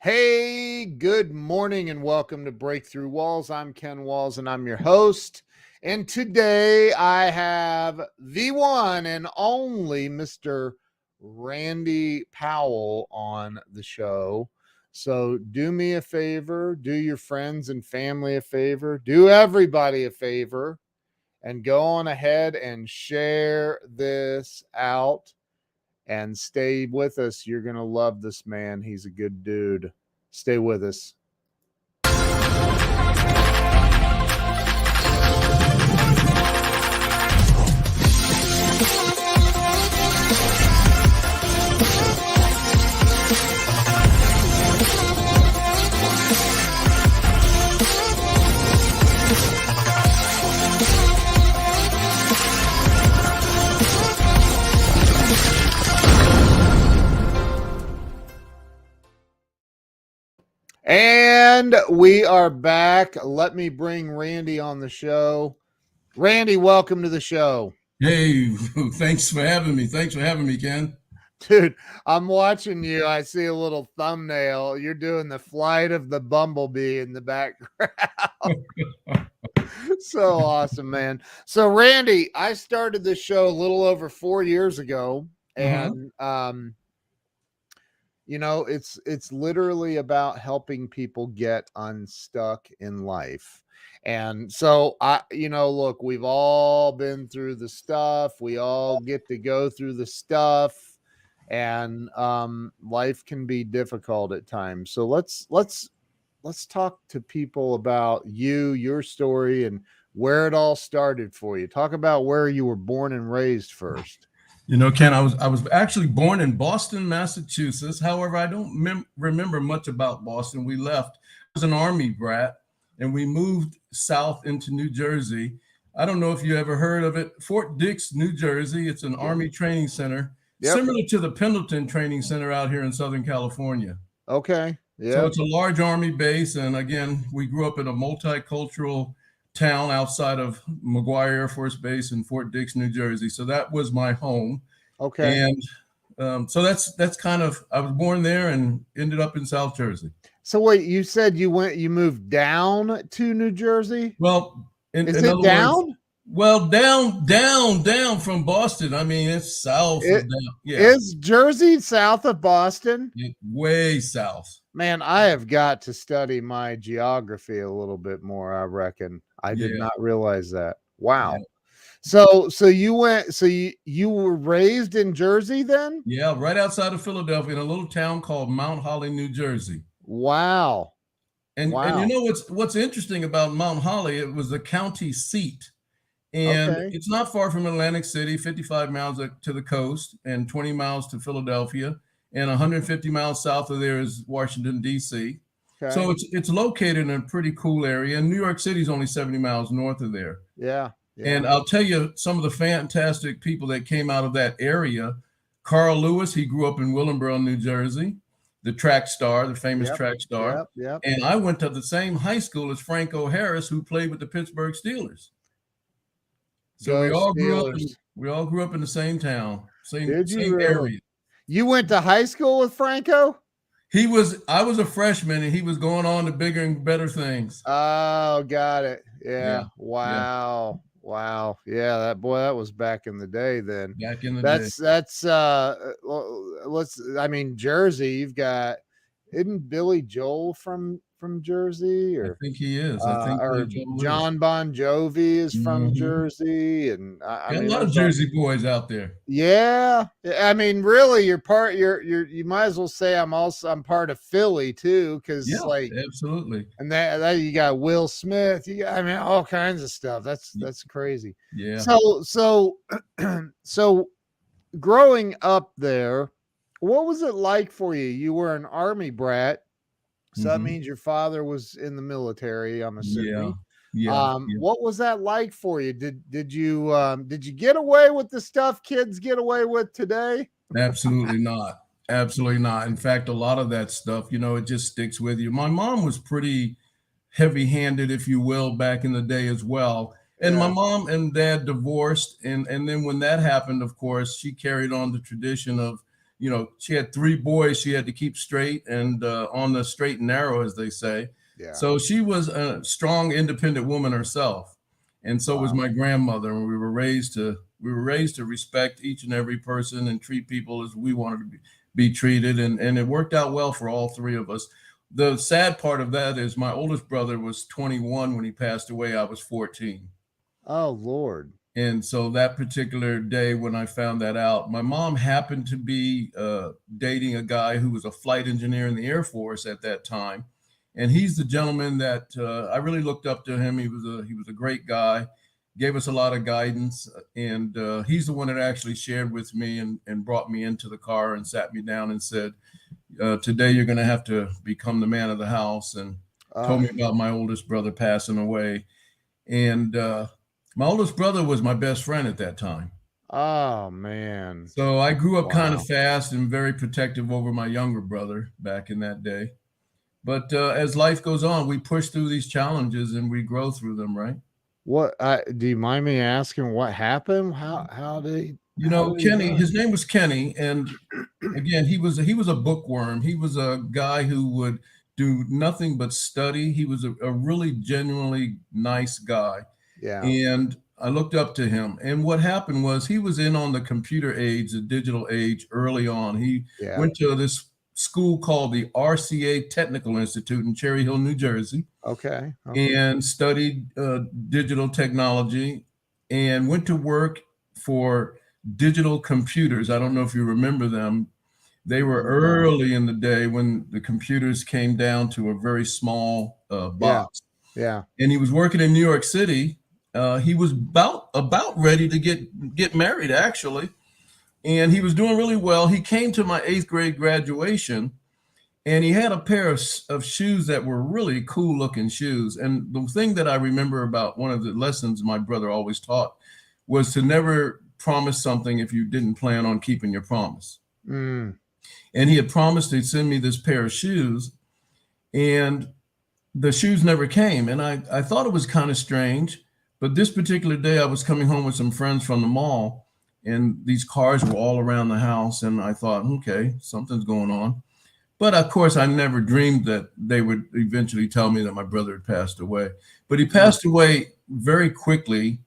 Hey, good morning and welcome to Breakthrough Walls. I'm Ken Walls and I'm your host. And today I have the one and only Mr. Randy Powell on the show. So do me a favor, do your friends and family a favor, do everybody a favor, and go on ahead and share this out. And stay with us. You're going to love this man. He's a good dude. Stay with us. And we are back. Let me bring Randy on the show. Randy, welcome to the show. Hey, thanks for having me. Thanks for having me, Ken. Dude, I'm watching you. I see a little thumbnail. You're doing the flight of the bumblebee in the background. So awesome, man. So Randy, I started this show a little over 4 years ago, and you know, it's literally about helping people get unstuck in life. And so look, we've all been through the stuff. We all get to go through the stuff, and life can be difficult at times. So let's talk to people about your story, and where it all started for you. Talk about where you were born and raised first. You know, Ken, I was actually born in Boston, Massachusetts. However, I don't remember much about Boston. We left. I was an Army brat, and we moved south into New Jersey. I don't know if you ever heard of it. Fort Dix, New Jersey. It's an Army training center, similar to the Pendleton Training Center out here in Southern California. Okay. Yeah. So it's a large Army base. And again, we grew up in a multicultural town outside of McGuire Air Force Base in Fort Dix, New Jersey. So that was my home. Okay. And so that's kind of, I was born there and ended up in South Jersey. So wait, you said you moved down to New Jersey? Well, is it down? Down from Boston. I mean, it's south of down. Yeah. Is Jersey south of Boston? Way south. Man, I have got to study my geography a little bit more, I reckon. I did not realize that. Wow. Yeah. So you were raised in Jersey then? Yeah, right outside of Philadelphia in a little town called Mount Holly, New Jersey. Wow. And you know what's interesting about Mount Holly, it was the county seat. And it's not far from Atlantic City, 55 miles to the coast and 20 miles to Philadelphia. And 150 miles south of there is Washington, D.C. Okay. So it's located in a pretty cool area. And New York City is only 70 miles north of there. Yeah. And I'll tell you some of the fantastic people that came out of that area. Carl Lewis, he grew up in Willingboro, New Jersey, the track star, the famous track star. Yep. And I went to the same high school as Franco Harris, who played with the Pittsburgh Steelers. So we all grew up in the same town, same area. You went to high school with Franco? I was a freshman and he was going on to bigger and better things. Oh, got it. Yeah. Wow. Yeah. Wow. Yeah, that was back in the day then. Back in the day. Jersey, you've got, isn't Billy Joel from Jersey? Or I think he is. I think or John Bon Jovi is from Jersey, and a lot of Jersey boys out there. Yeah, I mean, really, you might as well say I'm part of Philly too, because absolutely. And that you got Will Smith, all kinds of stuff. That's crazy. Yeah. So growing up there, what was it like for you? You were an Army brat. So that means your father was in the military, I'm assuming. Yeah. What was that like for you? Did you get away with the stuff kids get away with today? Absolutely not. Absolutely not. In fact, a lot of that stuff, it just sticks with you. My mom was pretty heavy-handed, if you will, back in the day as well. And my mom and dad divorced. And then when that happened, of course, she carried on the tradition of, she had 3 boys she had to keep straight and on the straight and narrow, as they say. Yeah. So she was a strong, independent woman herself. And so was my grandmother. And we were raised to respect each and every person and treat people as we wanted to be treated. And it worked out well for all 3 of us. The sad part of that is my oldest brother was 21 when he passed away. I was 14. Oh, Lord. And so that particular day when I found that out, my mom happened to be dating a guy who was a flight engineer in the Air Force at that time. And he's the gentleman that I really looked up to him. He was a great guy, gave us a lot of guidance. And he's the one that actually shared with me and brought me into the car and sat me down and said, today you're going to have to become the man of the house, and told me about my oldest brother passing away. And my oldest brother was my best friend at that time. Oh, man. So I grew up kind of fast and very protective over my younger brother back in that day. But as life goes on, we push through these challenges and we grow through them, right? What do you mind me asking what happened? How did Kenny, his name was Kenny, and again, he was a bookworm. He was a guy who would do nothing but study. He was a really genuinely nice guy. Yeah. And I looked up to him. And what happened was he was in on the computer age, the digital age early on. He went to this school called the RCA Technical Institute in Cherry Hill, New Jersey. Okay. And studied digital technology and went to work for digital computers. I don't know if you remember them. They were early in the day when the computers came down to a very small box. Yeah. And he was working in New York City. He was about ready to get married, actually. And he was doing really well. He came to my 8th grade graduation, and he had a pair of shoes that were really cool looking shoes. And the thing that I remember about one of the lessons my brother always taught was to never promise something if you didn't plan on keeping your promise. And he had promised he'd send me this pair of shoes, and the shoes never came. And I thought it was kind of strange. But this particular day, I was coming home with some friends from the mall, and these cars were all around the house. And I thought, okay, something's going on. But of course, I never dreamed that they would eventually tell me that my brother had passed away. But he passed away very quickly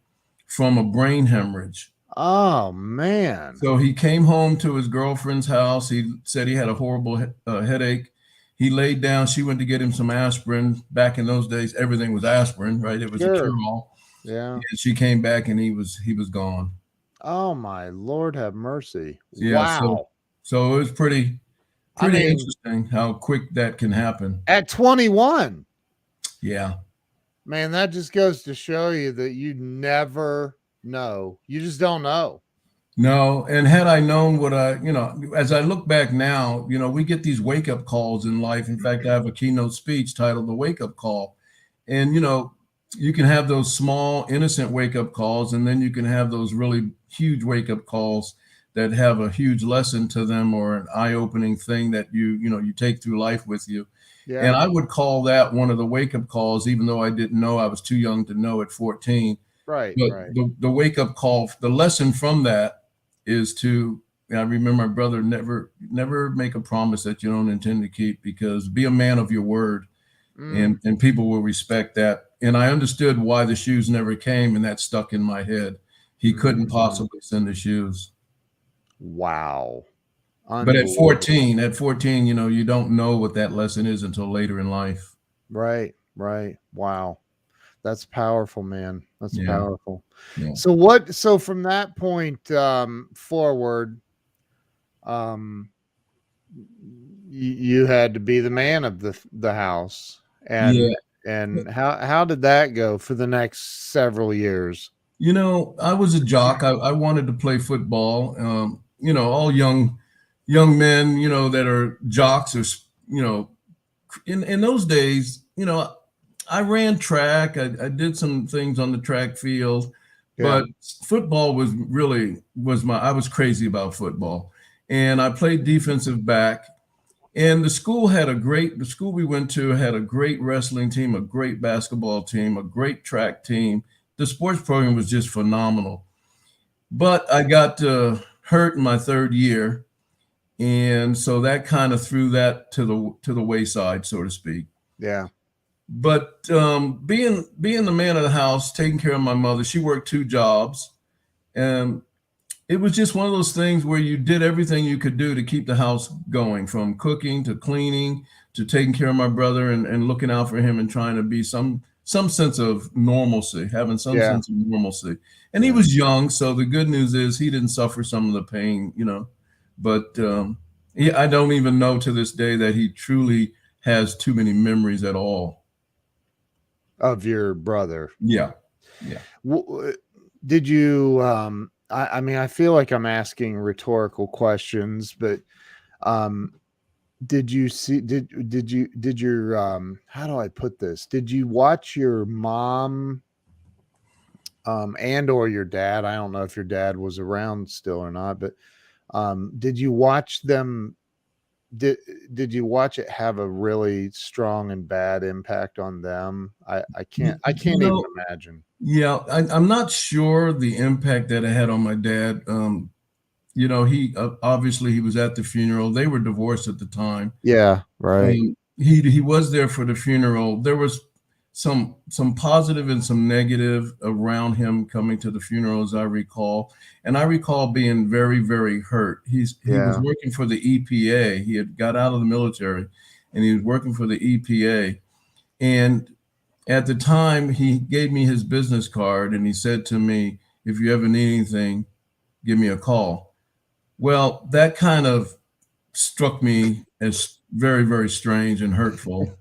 from a brain hemorrhage. Oh, man. So he came home to his girlfriend's house. He said he had a horrible headache. He laid down. She went to get him some aspirin. Back in those days, everything was aspirin, right? It was a cure-all. Yeah. And she came back, and he was gone. Oh, my Lord, have mercy. Yeah, wow. So it was pretty interesting how quick that can happen. At 21. Yeah. Man, that just goes to show you that you never know. You just don't know. No. And had I known what as I look back now, we get these wake up calls in life. In fact, I have a keynote speech titled The Wake Up Call. And, you can have those small, innocent wake up calls, and then you can have those really huge wake up calls that have a huge lesson to them or an eye opening thing that you take through life with you. Yeah. And I would call that one of the wake up calls, even though I didn't know. I was too young to know at 14. Right. But right. The wake up call, the lesson from that is I remember my brother, never make a promise that you don't intend to keep, because be a man of your word, and people will respect that. And I understood why the shoes never came, and that stuck in my head. He couldn't possibly send the shoes. Wow. But at 14, you don't know what that lesson is until later in life. Right. Wow. That's powerful, man. That's powerful. Yeah. So from that point forward, you had to be the man of the house. And how did that go for the next several years? I was a jock. I wanted to play football. All young men, that are jocks, or in those days, I ran track. I did some things on the track field, but football I was crazy about football, and I played defensive back. And the school we went to had a great wrestling team, a great basketball team, a great track team. The sports program was just phenomenal. But I got hurt in my 3rd year, And so that kind of threw that to the wayside, so to speak. Yeah. But being the man of the house, taking care of my mother, she worked 2 jobs, and it was just one of those things where you did everything you could do to keep the house going, from cooking to cleaning to taking care of my brother and looking out for him and trying to be some sense of normalcy, having some Yeah. sense of normalcy. And he was young, so the good news is he didn't suffer some of the pain, you know. But I don't even know to this day that he truly has too many memories at all. Of your brother. Yeah. Did you, I mean, I feel like I'm asking rhetorical questions, but did you see, did your, how do I put this? Did you watch your mom and or your dad? I don't know if your dad was around still or not, but did you watch them? Did you watch it have a really strong and bad impact on them? I can't even imagine. Yeah, I'm not sure the impact that it had on my dad. You know, he obviously he was at the funeral. They were divorced at the time. Yeah, right. He was there for the funeral. There was some positive and some negative around him coming to the funeral, as I recall. And I recall being very, very hurt. He was working for the EPA. He had got out of the military, and he was working for the EPA. And at the time, he gave me his business card, and he said to me, "If you ever need anything, give me a call." Well, that kind of struck me as very, very strange and hurtful.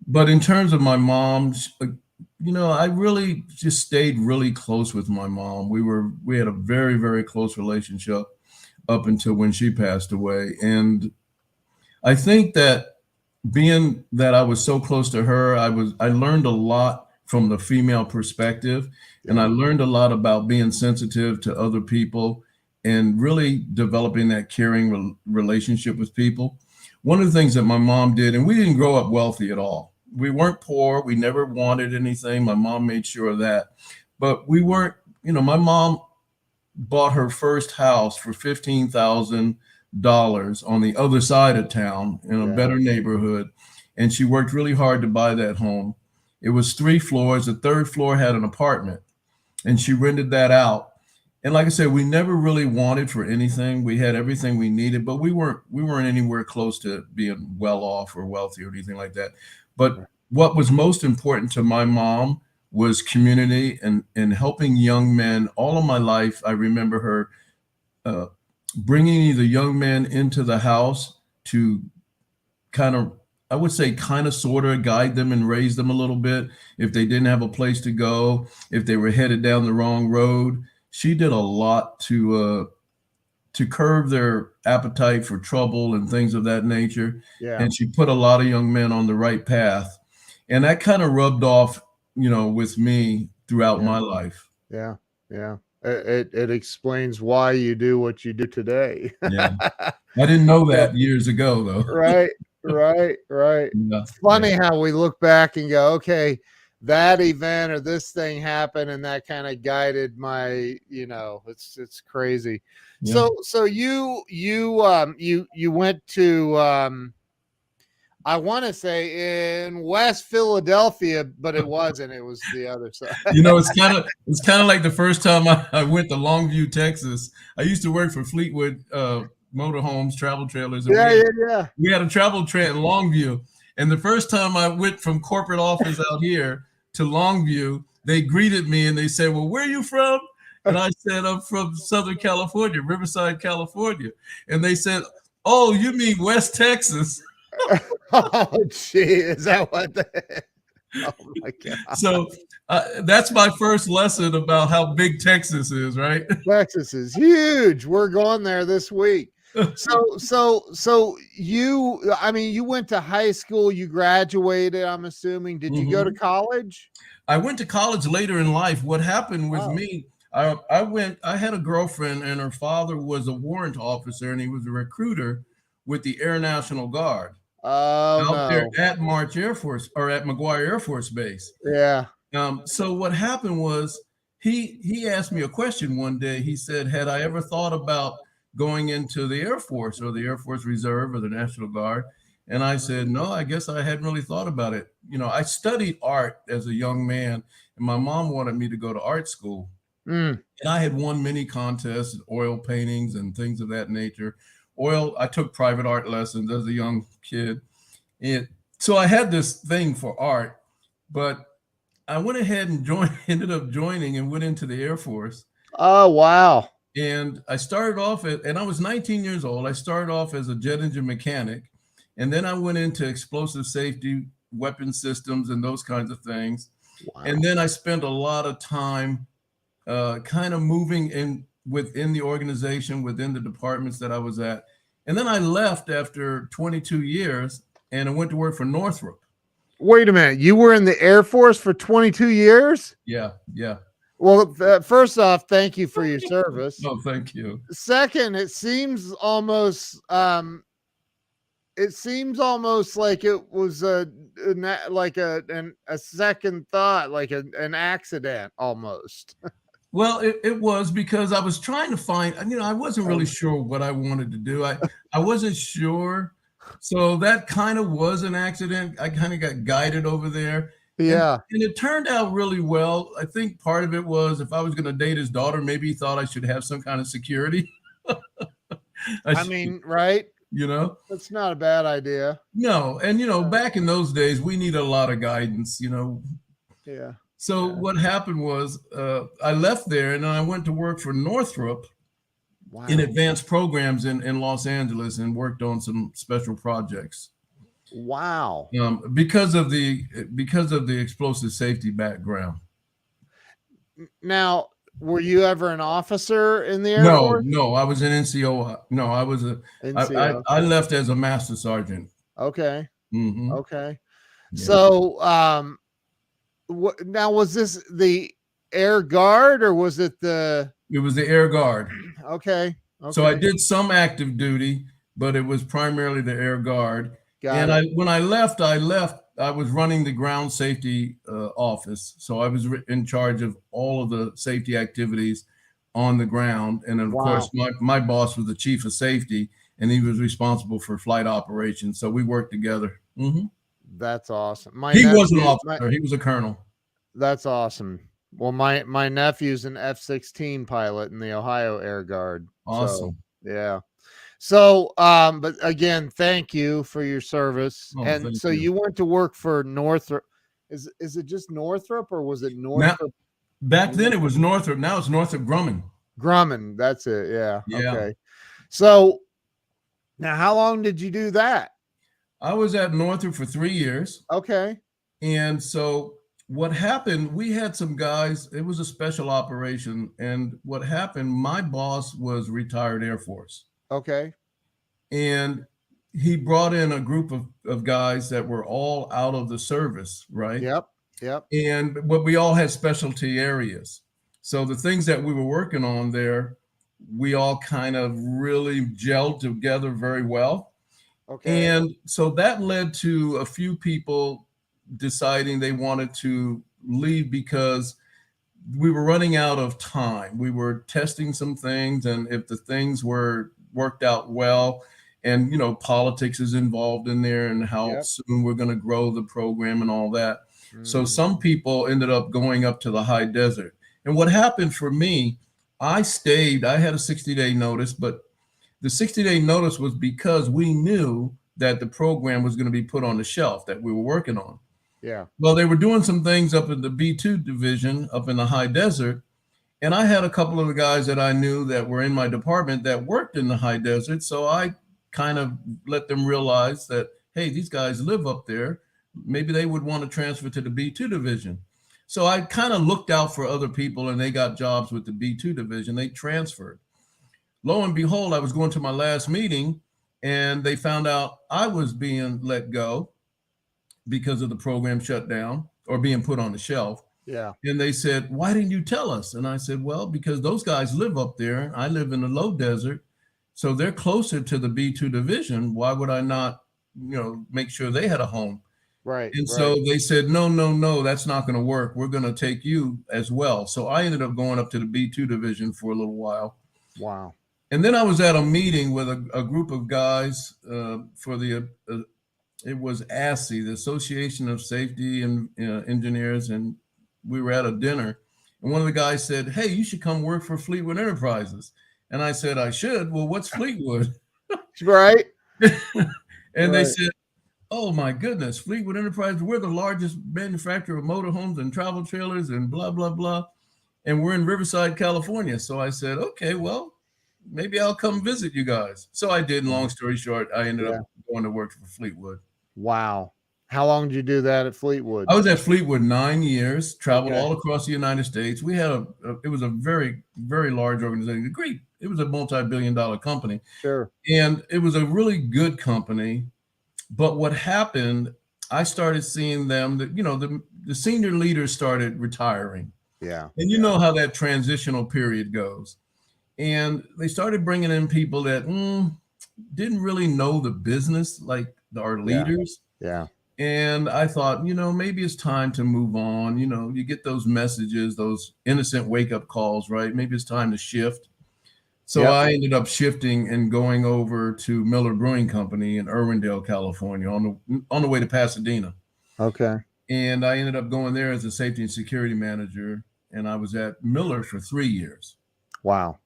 But in terms of my mom, you know, I really just stayed really close with my mom. We had a very, very close relationship up until when she passed away. And I think that being that I was so close to her, I learned a lot from the female perspective, and I learned a lot about being sensitive to other people and really developing that caring relationship with people. One of the things that my mom did, and we didn't grow up wealthy at all. We weren't poor. We never wanted anything. My mom made sure of that. But we weren't, you know, my mom bought her first house for $15,000 on the other side of town in a better neighborhood. And she worked really hard to buy that home. It was 3 floors. The 3rd floor had an apartment, and she rented that out. And like I said, we never really wanted for anything. We had everything we needed, but we weren't anywhere close to being well off or wealthy or anything like that. But what was most important to my mom was community and helping young men. All of my life, I remember her bringing either young men into the house to kind of, I would say, kind of sort of guide them and raise them a little bit. If they didn't have a place to go, if they were headed down the wrong road, she did a lot to curb their appetite for trouble and things of that nature. And she put a lot of young men on the right path. And that kind of rubbed off, you know, with me throughout my life. Yeah. It explains why you do what you do today. I didn't know that years ago, though. Right. It's funny how we look back and go, okay, that event or this thing happened, and that kind of guided my, you know, it's crazy. So you went to I want to say in West Philadelphia, but it wasn't. It was the other side. You know, it's kind of like the first time I went to Longview, Texas. I used to work for Fleetwood motorhomes, travel trailers. And we had a travel trailer in Longview. And the first time I went from corporate office out here to Longview, they greeted me and they said, "Well, where are you from?" And I said, "I'm from Southern California, Riverside, California." And they said, "Oh, you mean West Texas?" Oh, gee, is that what? Oh my God! So that's my first lesson about how big Texas is, right? Texas is huge. We're going there this week. So you, I mean, you went to high school, you graduated, I'm assuming. Did you go to college? I went to college later in life. What happened with me, I had a girlfriend, and her father was a warrant officer, and he was a recruiter with the Air National Guard. Out there at March Air Force, or at McGuire Air Force Base. So what happened was he asked me a question one day. He said, "Had I ever thought about going into the Air Force or the Air Force Reserve or the National Guard. And I said, no, I guess I hadn't really thought about it. You know, I studied art as a young man, and my mom wanted me to go to art school. Mm. And I had won many contests, oil paintings and things of that nature. I took private art lessons as a young kid. And so I had this thing for art, but I went ahead and ended up joining and went into the Air Force. Oh, wow. And I started off and I was 19 years old. I started off as a jet engine mechanic. And then I went into explosive safety, weapon systems, and those kinds of things. Wow. And then I spent a lot of time kind of moving within the organization, within the departments that I was at. And then I left after 22 years and I went to work for Northrop. Wait a minute. You were in the Air Force for 22 years? Yeah. Well, first off, thank you for your service. Oh, thank you. Second, it seems almost like it was a second thought, like an accident almost. Well, it was because I was trying to find, I wasn't really sure what I wanted to do. I wasn't sure. So that kind of was an accident. I kind of got guided over there. Yeah. And it turned out really well. I think part of it was if I was going to date his daughter, maybe he thought I should have some kind of security. Right? That's not a bad idea. No. And, back in those days, we need a lot of guidance, Yeah. So what happened was I left there and then I went to work for Northrop in advanced programs in Los Angeles and worked on some special projects. Wow. Because of the explosive safety background. Now, were you ever an officer in the Air Force? No, I was an NCO. No, I was NCO. I left as a master sergeant. Okay. Mm-hmm. Okay. Yeah. So, now was this the Air Guard or was it It was the Air Guard. Okay. So I did some active duty, but it was primarily the Air Guard. When I left, I was running the ground safety office. So I was in charge of all of the safety activities on the ground. And then, of course, my boss was the chief of safety, and he was responsible for flight operations. So we worked together. Mm-hmm. That's awesome. He was an officer. He was a colonel. That's awesome. Well, my nephew's an F-16 pilot in the Ohio Air Guard. Awesome. So, yeah. So, but again, thank you for your service. And so you went to work for Northrop. Is it just Northrop or was it Northrop? Back then it was Northrop. Now it's Northrop Grumman. Grumman. That's it. Yeah. Okay. So now how long did you do that? I was at Northrop for 3 years. Okay. And so what happened, we had some guys, it was a special operation. And what happened, my boss was retired Air Force. Okay. And he brought in a group of guys that were all out of the service, right? Yep. But we all had specialty areas. So the things that we were working on there, we all kind of really gelled together very well. Okay. And so that led to a few people deciding they wanted to leave because we were running out of time. We were testing some things, and if the things worked out well, and politics is involved in there, and how soon we're going to grow the program and all that. So some people ended up going up to the high desert. And what happened for me, I stayed. I had a 60-day notice, but the 60-day notice was because we knew that the program was going to be put on the shelf that we were working on. Yeah. Well, they were doing some things up in the B2 division up in the high desert. And I had a couple of the guys that I knew that were in my department that worked in the high desert. So I kind of let them realize that, hey, these guys live up there. Maybe they would want to transfer to the B2 division. So I kind of looked out for other people, and they got jobs with the B2 division. They transferred. Lo and behold, I was going to my last meeting, and they found out I was being let go because of the program shut down or being put on the shelf. Yeah. And they said, why didn't you tell us? And I said, well, because those guys live up there. I live in the low desert. So they're closer to the B2 division. Why would I not, make sure they had a home? Right. And so they said, no, that's not going to work. We're going to take you as well. So I ended up going up to the B2 division for a little while. Wow. And then I was at a meeting with a group of guys for the it was ASSE, the Association of Safety and Engineers, and we were at a dinner. And one of the guys said, "Hey, you should come work for Fleetwood Enterprises." And I said, "I should." Well, what's Fleetwood? Right. And they said, "Oh my goodness, Fleetwood Enterprises, we're the largest manufacturer of motorhomes and travel trailers and blah, blah, blah. And we're in Riverside, California." So I said, "Okay, well, maybe I'll come visit you guys." So I did. And long story short, I ended up going to work for Fleetwood. Wow. How long did you do that at Fleetwood? I was at Fleetwood 9 years, traveled all across the United States. We had it was a very, very large organization. It was a multi-billion-dollar company. Sure. And it was a really good company. But what happened, I started seeing them that, the senior leaders started retiring. Yeah. And you know how that transitional period goes. And they started bringing in people that didn't really know the business like our leaders. Yeah. And I thought, maybe it's time to move on. You get those messages, those innocent wake-up calls, right? Maybe it's time to shift. So I ended up shifting and going over to Miller Brewing Company in Irwindale, California, on the way to Pasadena. Okay. And I ended up going there as a safety and security manager, and I was at Miller for 3 years. Wow.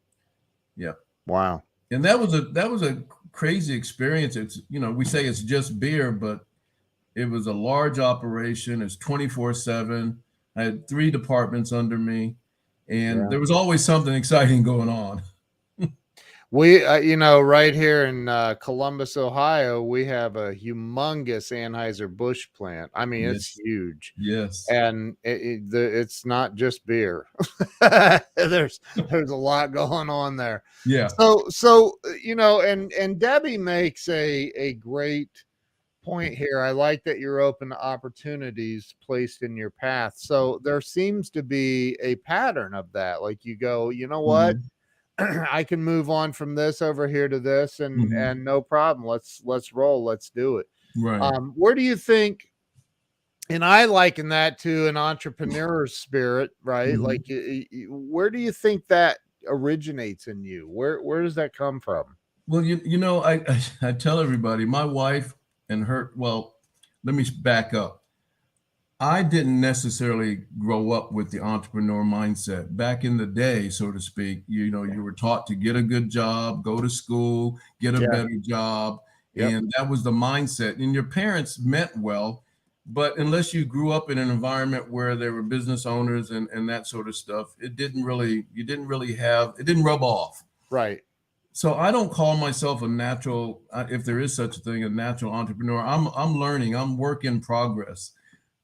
Yeah. Wow. And that was a crazy experience. It's, we say it's just beer, but it was a large operation. It's 24/7. I had 3 departments under me, and there was always something exciting going on. We, right here in Columbus, Ohio, we have a humongous Anheuser-Busch plant. I mean, it's huge. Yes. And it's not just beer. There's a lot going on there. Yeah. So and Debbie makes a great point here. I like that you're open to opportunities placed in your path. So there seems to be a pattern of that. Like you go, you know what? I can move on from this over here to this and no problem. Let's roll. Let's do it. Right. Where do you think, and I liken that to an entrepreneur's spirit, right? Like where do you think that originates in you? Where does that come from? Well, I tell everybody, my wife and her, well, let me back up. I didn't necessarily grow up with the entrepreneur mindset. Back in the day, so to speak, you were taught to get a good job, go to school, get a better job. And that was the mindset. And your parents meant well, but unless you grew up in an environment where there were business owners and that sort of stuff, it didn't rub off. Right. So I don't call myself a natural, if there is such a thing, a natural entrepreneur. I'm learning, I'm work in progress.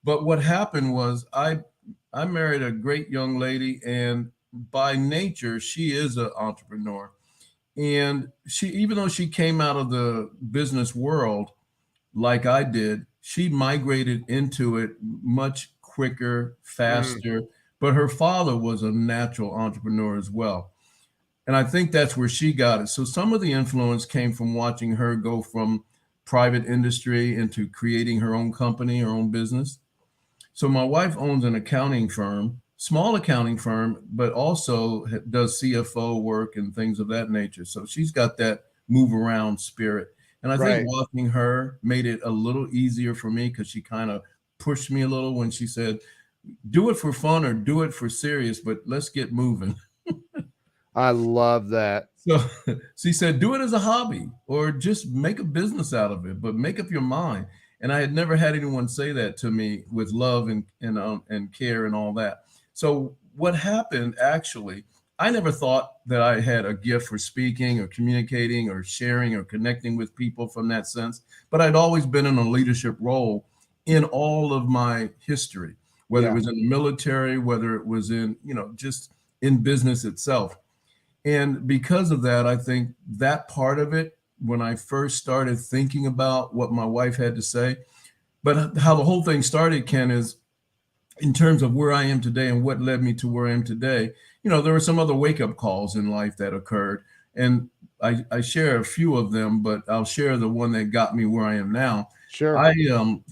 But what happened was I married a great young lady, and by nature, she is an entrepreneur. And even though she came out of the business world like I did, she migrated into it much quicker, faster. But her father was a natural entrepreneur as well. And I think that's where she got it. So some of the influence came from watching her go from private industry into creating her own company, her own business. So my wife owns an accounting firm, small accounting firm, but also does CFO work and things of that nature. So she's got that move around spirit. And I think watching her made it a little easier for me, because she kind of pushed me a little when she said, do it for fun or do it for serious, but let's get moving. I love that. So she said, do it as a hobby or just make a business out of it, but make up your mind. And I had never had anyone say that to me with love and care and all that. So what happened, actually, I never thought that I had a gift for speaking or communicating or sharing or connecting with people from that sense. But I'd always been in a leadership role in all of my history, whether it was in the military, whether it was in, just in business itself. And because of that, I think that part of it, when I first started thinking about what my wife had to say, but how the whole thing started, Ken, is in terms of where I am today and what led me to where I am today. There were some other wake-up calls in life that occurred, and I share a few of them, but I'll share the one that got me where I am now. Sure. I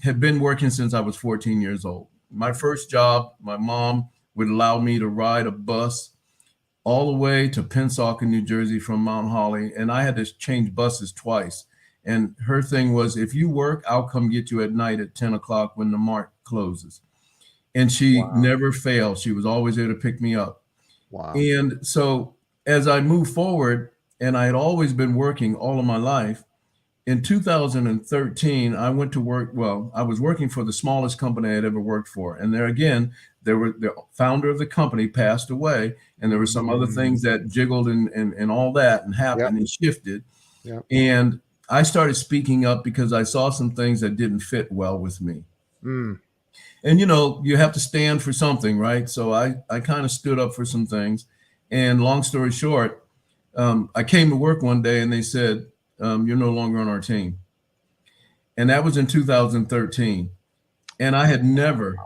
have been working since I was 14 years old. My first job, my mom would allow me to ride a bus all the way to Pensacola, New Jersey from Mount Holly. And I had to change buses twice. And her thing was, if you work, I'll come get you at night at 10 o'clock when the mart closes. And she never failed. She was always there to pick me up. Wow. And so as I moved forward, and I had always been working all of my life, in 2013, I went to work. Well, I was working for the smallest company I had ever worked for. And there again, the founder of the company passed away, and there were some other things that jiggled and all that and happened and shifted. Yep. And I started speaking up because I saw some things that didn't fit well with me. And, you know, you have to stand for something, right? So I kind of stood up for some things. And long story short, I came to work one day and they said, you're no longer on our team. And that was in 2013. And I had never,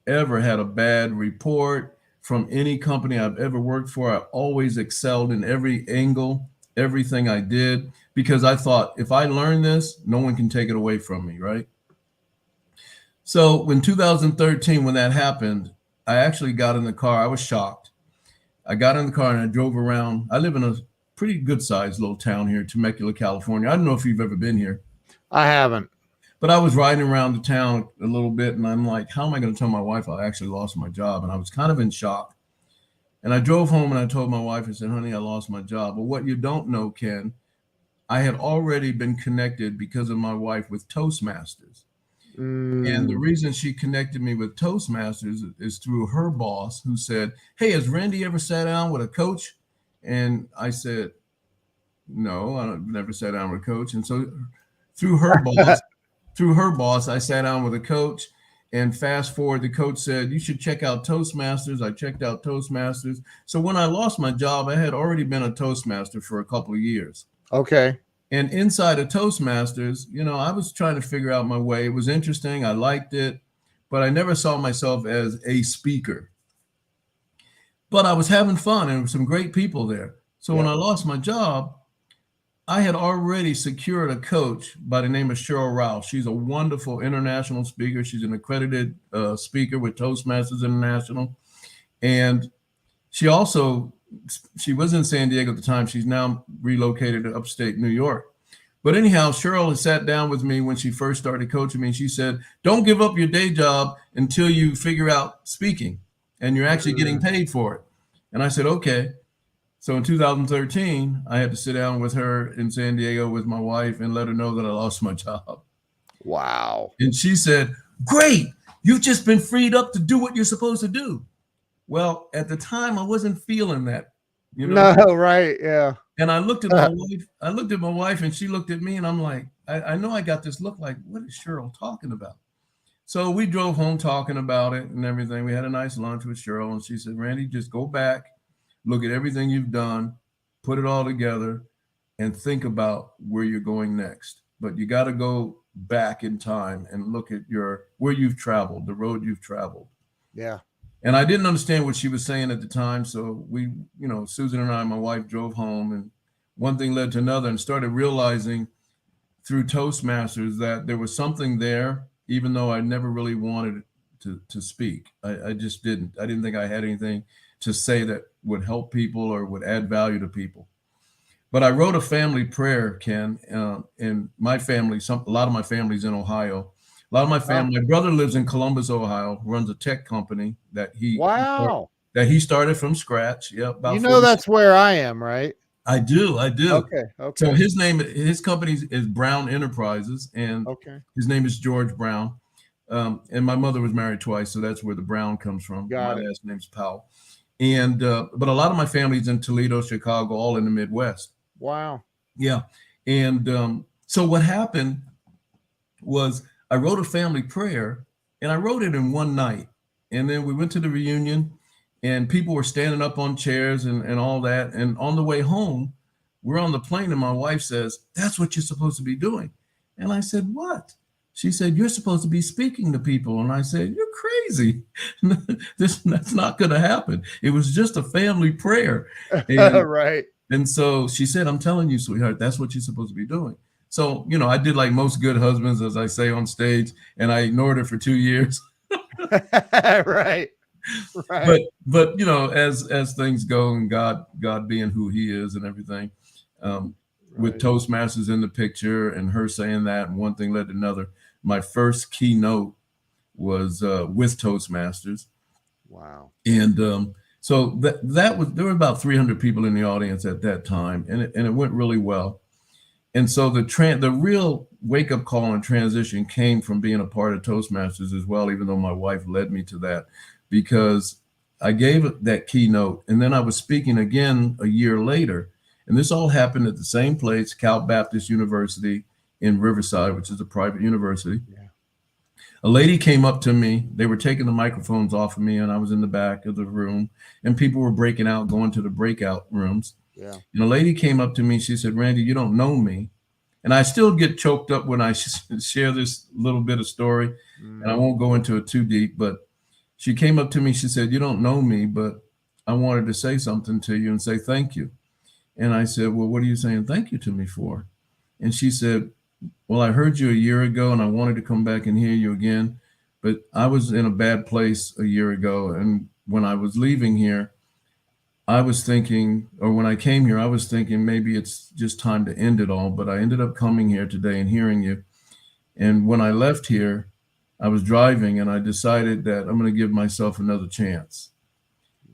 ever had a bad report from any company I've ever worked for. I always excelled in every angle, everything I did, because I thought if I learn this, no one can take it away from me, right? So in 2013, when that happened, I actually got in the car. I was shocked. I got in the car and I drove around. I live in a pretty good sized little town here, Temecula, California. I don't know if you've ever been here. I haven't. But I was riding around the town a little bit and I'm like, how am I going to tell my wife I actually lost my job? And I was kind of in shock. And I drove home and I told my wife, I said, honey, I lost my job. But what you don't know, Ken, I had already been connected because of my wife with Toastmasters. And the reason she connected me with Toastmasters is through her boss, who said, hey, has Randy ever sat down with a coach? And I said, no, I've never sat down with a coach. And so through her boss, I sat down with a coach. And fast forward, the coach said, you should check out Toastmasters. I checked out Toastmasters. So when I lost my job, I had already been a Toastmaster for a couple of years. Okay. And inside of Toastmasters, you know, I was trying to figure out my way. It was interesting. I liked it, but I never saw myself as a speaker. But I was having fun and there were some great people there. So when I lost my job, I had already secured a coach by the name of Cheryl Rouse. She's a wonderful international speaker. She's an accredited speaker with Toastmasters International. And she was in San Diego at the time. She's now relocated to upstate New York. But anyhow, Cheryl had sat down with me when she first started coaching me. And she said, don't give up your day job until you figure out speaking and you're actually getting paid for it. And I said, okay. So in 2013, I had to sit down with her in San Diego with my wife and let her know that I lost my job. Wow. And she said, great, you've just been freed up to do what you're supposed to do. Well, at the time, I wasn't feeling that, you know. No, right, yeah. And I looked at my wife. I looked at my wife, and she looked at me, and I'm like, I know I got this look like, what is Cheryl talking about? So we drove home talking about it and everything. We had a nice lunch with Cheryl, and she said, Randy, just go back, look at everything you've done, put it all together, and think about where you're going next. But you got to go back in time and look at where you've traveled, the road you've traveled. Yeah. And I didn't understand what she was saying at the time. So we, you know, Susan and I, my wife, drove home, and one thing led to another, and started realizing through Toastmasters that there was something there, even though I never really wanted to speak. I just didn't. I didn't think I had anything to say that would help people or would add value to people. But I wrote a family prayer, Ken, and my family, a lot of my family's in Ohio. A lot of my family, my brother lives in Columbus, Ohio, runs a tech company that he started from scratch. Yeah, you know that's where I am, right? I do. Okay. So his company is Brown Enterprises, and his name is George Brown. And my mother was married twice, so that's where the Brown comes from. My last name's Powell. And but a lot of my family's in Toledo, Chicago, all in the Midwest. Wow. Yeah. And so what happened was I wrote a family prayer, and I wrote it in one night. And then we went to the reunion, and people were standing up on chairs and all that. And on the way home, we're on the plane, and my wife says, that's what you're supposed to be doing. And I said, what? She said, you're supposed to be speaking to people. And I said, you're crazy. That's not going to happen. It was just a family prayer. And, right. And so she said, I'm telling you, sweetheart, that's what you're supposed to be doing. So, you know, I did like most good husbands, as I say on stage, and I ignored her for 2 years. Right. Right. But you know, as things go, and God being who He is and everything, with Right. Toastmasters in the picture and her saying that, and one thing led to another. My first keynote was with Toastmasters, Wow. and so that was, there were about 300 people in the audience at that time, and it went really well. And so the real wake up call and transition came from being a part of Toastmasters as well, even though my wife led me to that, because I gave that keynote, and then I was speaking again a year later, and this all happened at the same place, Cal Baptist University in Riverside, which is a private university. Yeah. A lady came up to me. They were taking the microphones off of me, and I was in the back of the room, and people were breaking out, going to the breakout rooms. Yeah. And a lady came up to me. She said, "Randy, you don't know me." And I still get choked up when I share this little bit of story, and I won't go into it too deep. But she came up to me. She said, "You don't know me, but I wanted to say something to you and say thank you." And I said, "Well, what are you saying thank you to me for?" And she said, "Well, I heard you a year ago, and I wanted to come back and hear you again, but I was in a bad place a year ago, and when I was leaving here, I was thinking, or when I came here, I was thinking maybe it's just time to end it all, but I ended up coming here today and hearing you. And when I left here, I was driving and I decided that I'm going to give myself another chance."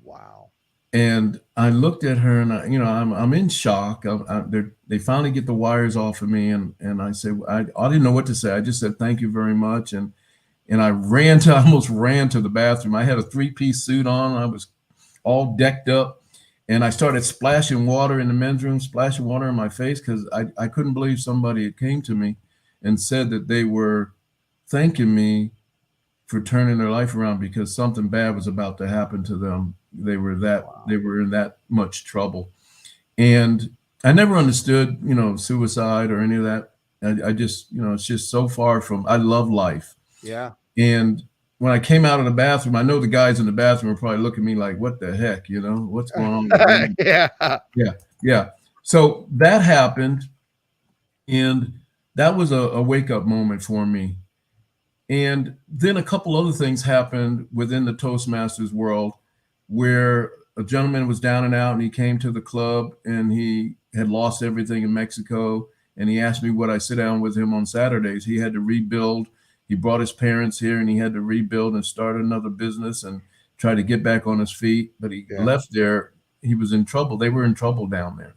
Wow. And I looked at her, and I'm in shock. They finally get the wires off of me, and I said, I didn't know what to say. I just said thank you very much, and I almost ran to the bathroom. I had a 3-piece suit on. I was all decked up, and I started splashing water in the men's room, splashing water in my face, because I couldn't believe somebody had came to me and said that they were thanking me for turning their life around because something bad was about to happen to them. They were in that much trouble. And I never understood, suicide or any of that. I just, it's just so far from, I love life. Yeah. And when I came out of the bathroom, I know the guys in the bathroom were probably looking at me like, what the heck, what's going on with me? Yeah. So that happened. And that was a wake-up moment for me. And then a couple other things happened within the Toastmasters world, where a gentleman was down and out, and he came to the club, and he had lost everything in Mexico. And he asked me would I sit down with him on Saturdays. He had to rebuild. He brought his parents here, and he had to rebuild and start another business and try to get back on his feet. But he left there. He was in trouble. They were in trouble down there.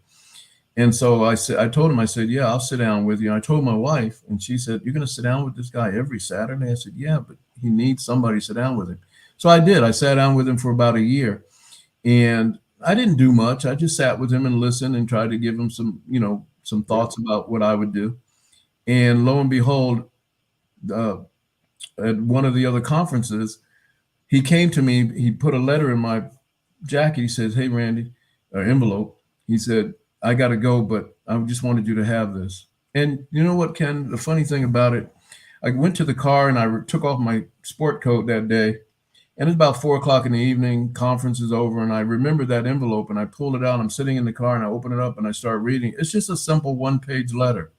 And so I told him, I said, yeah, I'll sit down with you. And I told my wife, and she said, you're going to sit down with this guy every Saturday? I said, yeah, but he needs somebody to sit down with him. So I did. I sat down with him for about a year, and I didn't do much. I just sat with him and listened and tried to give him some thoughts about what I would do. And lo and behold, at one of the other conferences, he came to me. He put a letter in my jacket. He says, hey, Randy, or envelope. He said, I got to go, but I just wanted you to have this. And you know what, Ken? The funny thing about it, I went to the car and I took off my sport coat that day. And it's about 4:00 in the evening, conference is over. And I remember that envelope, and I pulled it out. I'm sitting in the car and I open it up and I start reading. It's just a simple 1-page letter.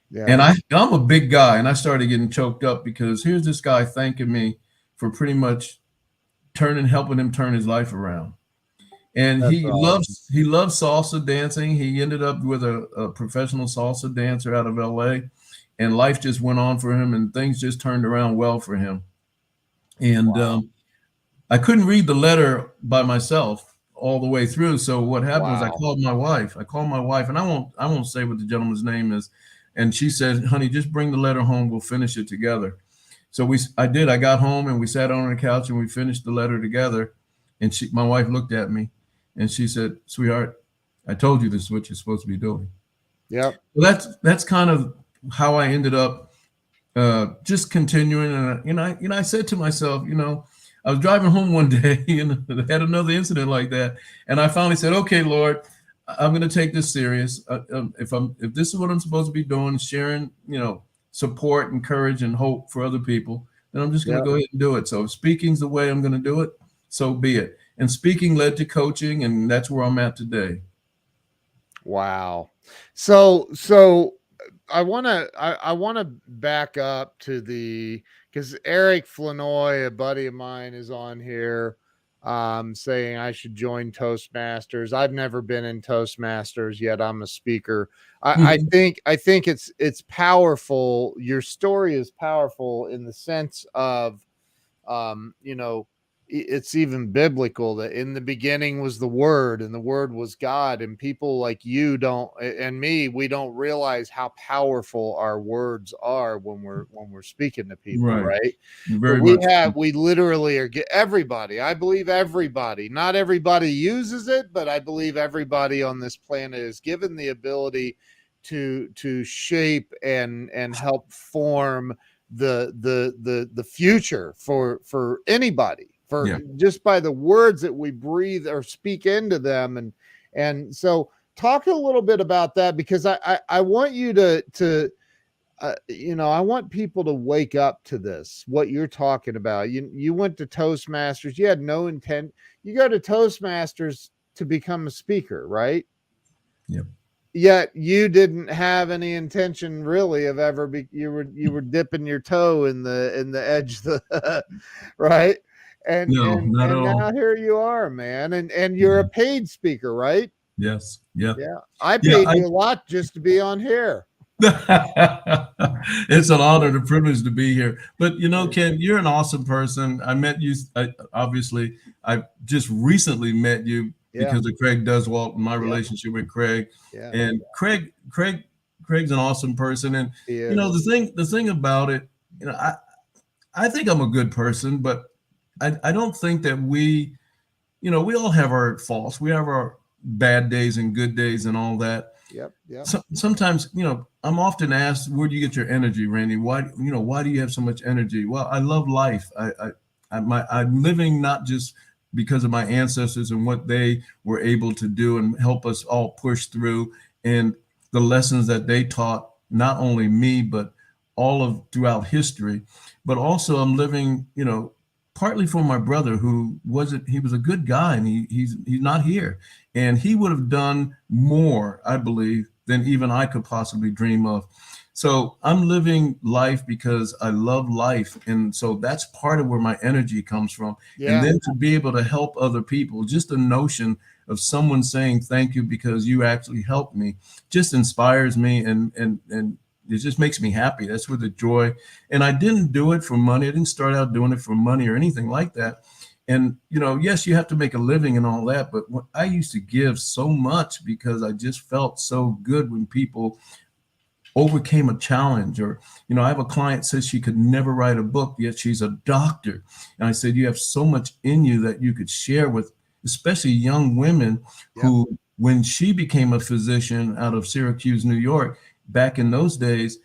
Yeah. And I'm a big guy, and I started getting choked up because here's this guy thanking me for pretty much helping him turn his life around. And he loves salsa dancing. He ended up with a professional salsa dancer out of LA, and life just went on for him, and things just turned around well for him. And I couldn't read the letter by myself all the way through. So what happened was I called my wife. And I won't say what the gentleman's name is. And she said, honey, just bring the letter home. We'll finish it together. So I did. I got home and we sat on the couch and we finished the letter together. And my wife looked at me and she said, sweetheart, I told you this is what you're supposed to be doing. Yeah. So that's kind of how I ended up just continuing. And I said to myself, I was driving home one day and I had another incident like that. And I finally said, okay, Lord, I'm going to take this serious. If this is what I'm supposed to be doing, sharing, support and courage and hope for other people, then I'm just going to go ahead and do it. So if speaking's the way I'm going to do it, so be it. And speaking led to coaching, and that's where I'm at today. Wow. So I want to back up to because Eric Flanoy, a buddy of mine, is on here saying I should join Toastmasters. I've never been in Toastmasters yet. I'm a speaker. Mhm. I think it's powerful. Your story is powerful in the sense of you know, it's even biblical that in the beginning was the word and the word was God, and people like you don't and me, we don't realize how powerful our words are when we're speaking to people, Right. right? But Very much. So. we literally are everybody, I believe everybody, not everybody uses it, but I believe everybody on this planet is given the ability to shape and help form the future for anybody, for Yeah. just by the words that we breathe or speak into them. And so talk a little bit about that, because I want you to I want people to wake up to this, what you're talking about. You went to Toastmasters, you had no intent, you go to Toastmasters to become a speaker, right? Yep. Yet you didn't have any intention really of ever you were dipping your toe in the edge of the right, No, not at and all. now here you are, man, and you're Yeah. a paid speaker, right? Yes. Yeah. Yeah, I Yeah. paid you a lot just to be on here. It's an honor and a privilege to be here. But Yeah, Ken, you're an awesome person. I met you. Obviously, I just recently met you yeah, because of Craig Duswalt and my yeah, relationship with Craig. yeah, And Craig's an awesome person. And he the is. thing about it, I think I'm a good person, but I don't think that we all have our faults. We have our bad days and good days and all that. Yep, yep. Sometimes, I'm often asked, where do you get your energy, Randy? Why do you have so much energy? Well, I love life. I'm living not just because of my ancestors and what they were able to do and help us all push through, and the lessons that they taught, not only me, but all of throughout history, but also I'm living, partly for my brother he was a good guy, and he's not here, and he would have done more, I believe, than even I could possibly dream of. So I'm living life because I love life, and so that's part of where my energy comes from. And Yeah, then to be able to help other people, just the notion of someone saying thank you because you actually helped me, just inspires me, and it just makes me happy. That's where the joy. And I didn't do it for money. I didn't start out doing it for money or anything like that. And yes, you have to make a living and all that, but I used to give so much because I just felt so good when people overcame a challenge. Or I have a client says she could never write a book, yet she's a doctor, and I said, you have so much in you that you could share with especially young women yep, who, when she became a physician out of Syracuse, New York, back in those days,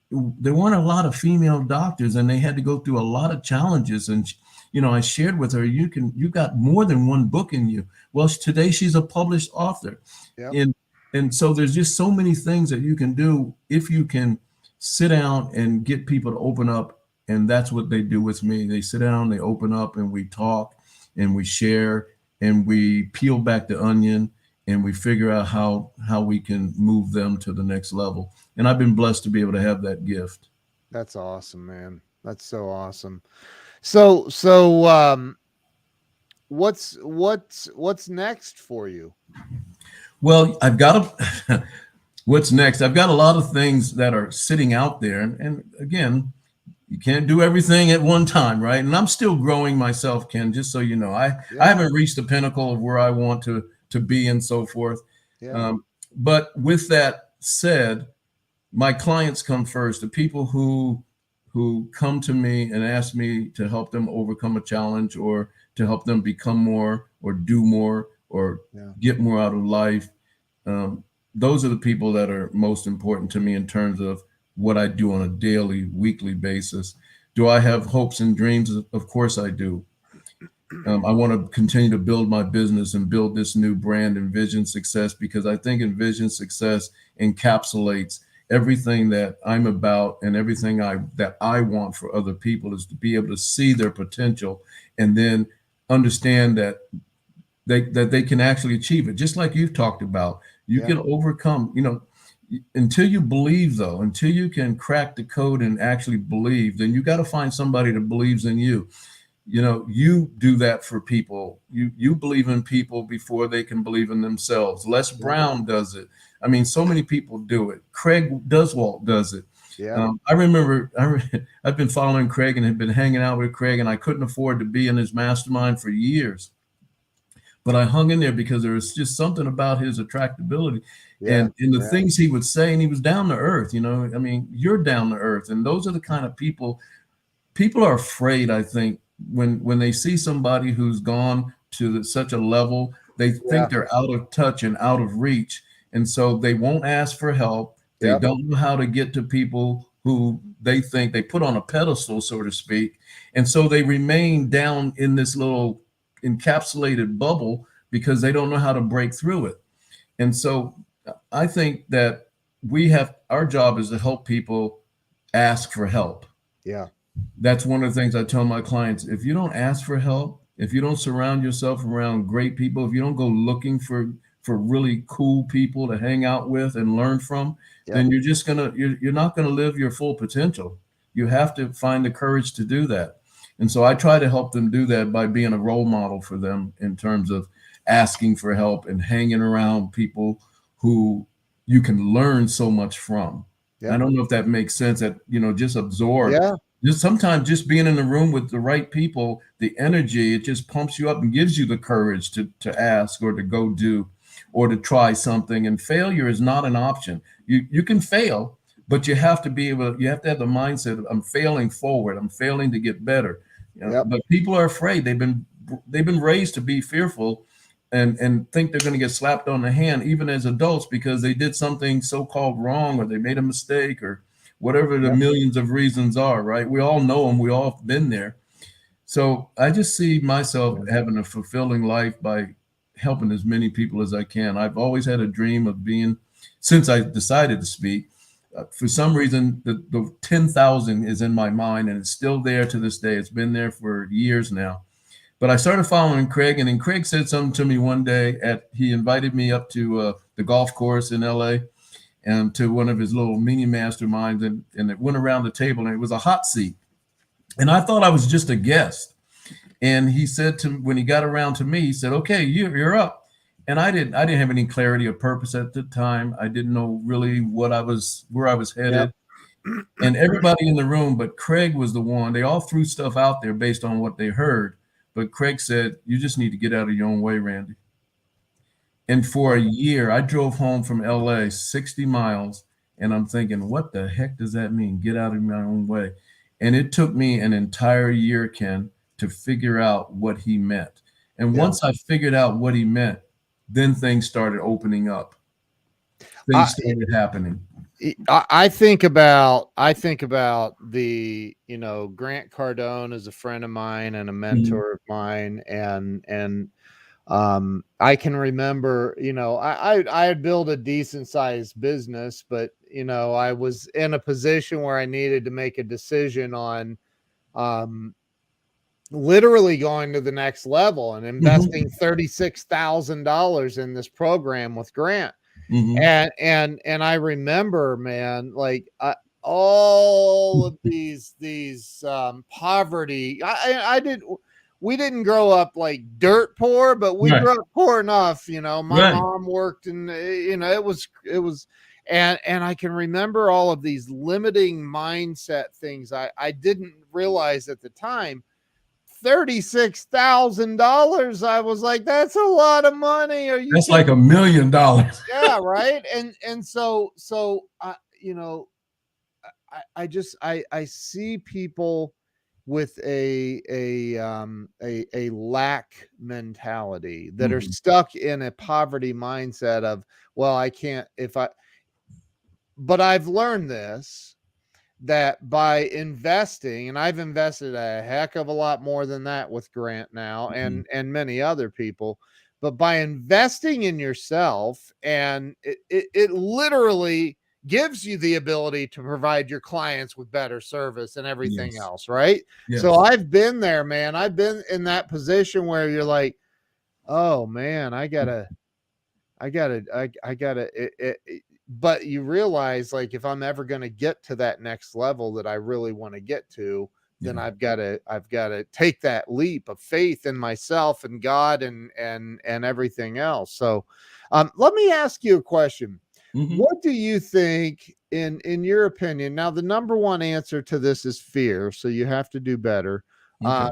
there weren't a lot of female doctors, and they had to go through a lot of challenges. And I shared with her, you got more than one book in you. Well, today she's a published author. yep. And so there's just so many things that you can do if you can sit down and get people to open up. And that's what they do with me. They sit down, they open up, and we talk and we share and we peel back the onion, and we figure out how we can move them to the next level. And I've been blessed to be able to have that gift. That's awesome, man. That's so awesome. So what's next for you? Well, what's next? I've got a lot of things that are sitting out there. And again, you can't do everything at one time, right? And I'm still growing myself, Ken, just so you know. I haven't reached the pinnacle of where I want to be and so forth. Yeah. But with that said, my clients come first. The people who come to me and ask me to help them overcome a challenge, or to help them become more, or do more, or get more out of life. Those are the people that are most important to me in terms of what I do on a daily, weekly basis. Do I have hopes and dreams? Of course I do. I want to continue to build my business and build this new brand, Envision Success, because I think Envision Success encapsulates everything that I'm about, and everything that I want for other people is to be able to see their potential, and then understand that they can actually achieve it. Just like you've talked about, you can overcome, until you believe, though, until you can crack the code and actually believe, then you got to find somebody that believes in you. You know, you do that for people. You believe in people before they can believe in themselves. Les Brown does it. I mean, so many people do it. Craig Duswalt does it. Yeah. I remember I've been following Craig and have been hanging out with Craig, and I couldn't afford to be in his mastermind for years. But I hung in there because there was just something about his attractability and the things he would say, and he was down to earth. You know, I mean, you're down to earth, and those are the kind of people are afraid, I think, when they see somebody who's gone to such a level, they think they're out of touch and out of reach. And so they won't ask for help. They don't know how to get to people who they think they put on a pedestal, so to speak. And so they remain down in this little encapsulated bubble because they don't know how to break through it. And so I think that our job is to help people ask for help. Yeah. That's one of the things I tell my clients. If you don't ask for help, if you don't surround yourself around great people, if you don't go looking for really cool people to hang out with and learn from, then you're not gonna live your full potential. You have to find the courage to do that. And so I try to help them do that by being a role model for them in terms of asking for help and hanging around people who you can learn so much from. I don't know if that makes sense, that, you know, just absorb. Just sometimes just being in the room with the right people, the energy, it just pumps you up and gives you the courage to ask or to go do or to try something. And failure is not an option. You can fail, but you have to have the mindset of, I'm failing forward. I'm failing to get better. You know? But people are afraid. They've been raised to be fearful and think they're going to get slapped on the hand, even as adults, because they did something so-called wrong, or they made a mistake, or whatever the millions of reasons are, right? We all know them. We all have been there. So I just see myself having a fulfilling life by helping as many people as I can. I've always had a dream of since I decided to speak, for some reason, the 10,000 is in my mind, and it's still there to this day. It's been there for years now. But I started following Craig, and then Craig said something to me one day. He invited me up to the golf course in LA and to one of his little mini masterminds, and it went around the table, and it was a hot seat. And I thought I was just a guest. And he said when he got around to me, he said, "Okay, you're up." And I didn't have any clarity of purpose at the time. I didn't know really where I was headed. And everybody in the room, but Craig was the one. They all threw stuff out there based on what they heard. But Craig said, "You just need to get out of your own way, Randy." And for a year, I drove home from LA 60 miles, and I'm thinking, what the heck does that mean? Get out of my own way. And it took me an entire year, Ken, to figure out what he meant. And once I figured out what he meant, then things started opening up. Things started happening. I think about the, you know, Grant Cardone is a friend of mine and a mentor of mine. And I can remember, you know, I had built a decent sized business, but, you know, I was in a position where I needed to make a decision on, literally going to the next level and investing $36,000 in this program with Grant. And I remember, man, like all of these poverty. We didn't grow up like dirt poor, but we grew up poor enough. You know, my mom worked, and you know, it was, and I can remember all of these limiting mindset things I didn't realize at the time. $36,000. I was like, that's a lot of money. Are you? That's like $1 million. Yeah, right. And so you know, I see people with a lack mentality that are stuck in a poverty mindset of, well, I can't but I've learned this, that by investing, and I've invested a heck of a lot more than that with Grant now and many other people, but by investing in yourself, and it literally gives you the ability to provide your clients with better service and everything else, right? So I've been there, man. I've been in that position where you're like, oh man, I gotta but you realize, like, if I'm ever going to get to that next level that I really want to get to, then I've got to take that leap of faith in myself and God and everything else. So, let me ask you a question. Mm-hmm. What do you think, in your opinion? Now, the number one answer to this is fear, so you have to do better. Okay.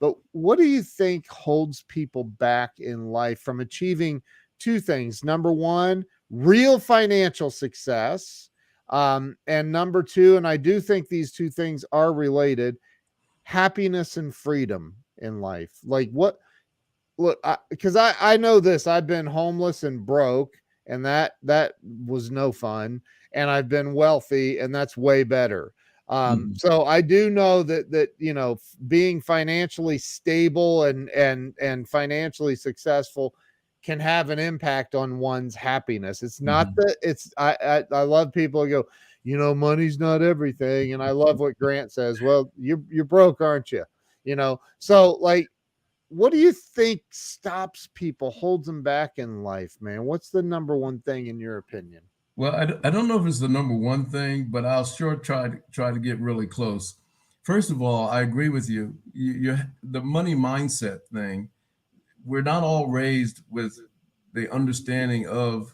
But what do you think holds people back in life from achieving two things? Number one, real financial success. And number two, and I do think these two things are related, happiness and freedom in life. Like, what, look, because I know this, I've been homeless and broke, and that was no fun. And I've been wealthy, and that's way better. Mm-hmm. So I do know that, being financially stable and financially successful can have an impact on one's happiness. It's not that it's, I love people who go, money's not everything. And I love what Grant says. Well, you're broke, aren't you? So, like, what do you think stops people, holds them back in life, man? What's the number one thing in your opinion? Well, I don't know if it's the number one thing, but I'll sure try to get really close. First of all, I agree with you. The money mindset thing. We're not all raised with the understanding of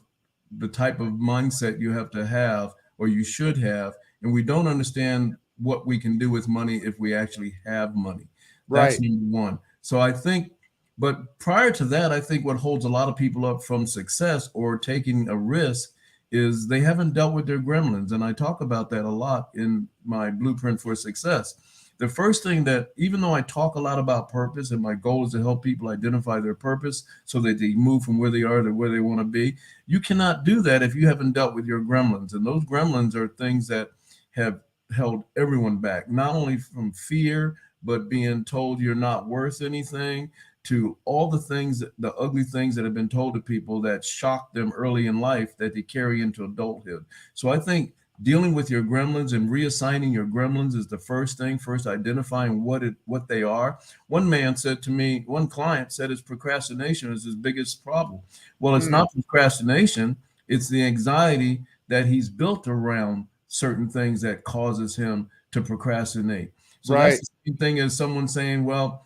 the type of mindset you have to have or you should have, and we don't understand what we can do with money if we actually have money. That's Right. number one. So I think, but prior to that, I think what holds a lot of people up from success or taking a risk is they haven't dealt with their gremlins. And I talk about that a lot in my blueprint for success. The first thing that, even though I talk a lot about purpose and my goal is to help people identify their purpose so that they move from where they are to where they want to be, you cannot do that if you haven't dealt with your gremlins. And those gremlins are things that have held everyone back, not only from fear, but being told you're not worth anything, to all the things, the ugly things that have been told to people that shocked them early in life that they carry into adulthood. So I think dealing with your gremlins and reassigning your gremlins is the first thing. First, identifying what they are. One man said to me, one client said his procrastination is his biggest problem. Well, it's not procrastination. It's the anxiety that he's built around certain things that causes him to procrastinate. So Right. that's the same thing as someone saying, well,